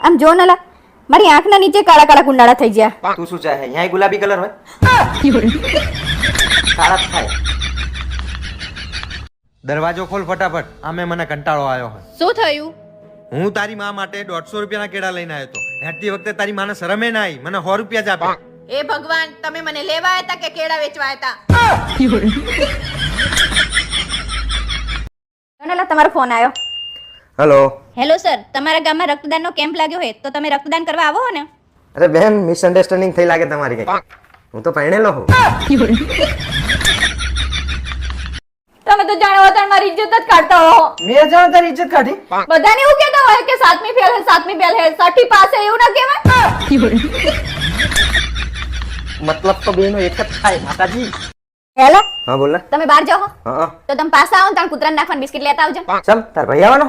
આમ જો ને લા, મારી આંખના નીચે કાળા કાળા કુંડાળા થઈ ગયા. તું શું ચાહે? અહીંયા ગુલાબી કલર હોય, કાળા જ થાય. દરવાજો ખોલ ફટાફટ, આમે મને કંટાળો આવ્યો છે. શું થયું? હું તારી માં માટે 150 રૂપિયાના કેળા લઈને આવ્યો હતો. હેઠતી વખતે તારી માને શરમે ના આવી, મને 100 રૂપિયા જ આપ્યા. એ ભગવાન, તમે મને લેવા આવ્યા હતા કે કેળા વેચવા હતા? જો ને લા, તમારો ફોન આવ્યો. હેલો. હેલો સર, તમારા ગામમાં રક્તદાનનો કેમ્પ લાગ્યો છે, તો તમે રક્તદાન કરવા આવો ને? અરે બેન, મિસઅન્ડરસ્ટેન્ડિંગ થઈ લાગે તમારી કઈ. હું તો પરણેલો છું. તમે તો જાણો હતા મારી ઇજ્જત જ કાઢતા હો. મેં જાણ તારી ઇજ્જત કાઢી. બધાને એવું કહેતા હોય કે સાતમી ફેલ હે, સાતમી ફેલ હે, છઠ્ઠી પાસ હે, એવું ના કહેવાય? મતલબ તો બેનો એક જ થાય માતાજી. હેલો, હા બોલ. તમે બહાર જાઓ હો? હા. તો તમે પાસ આવો ને તાણ કૂતરાને નાખવાની બિસ્કિટ લેતા આવજો. ચમ તાર ભાઈ આવવાનો?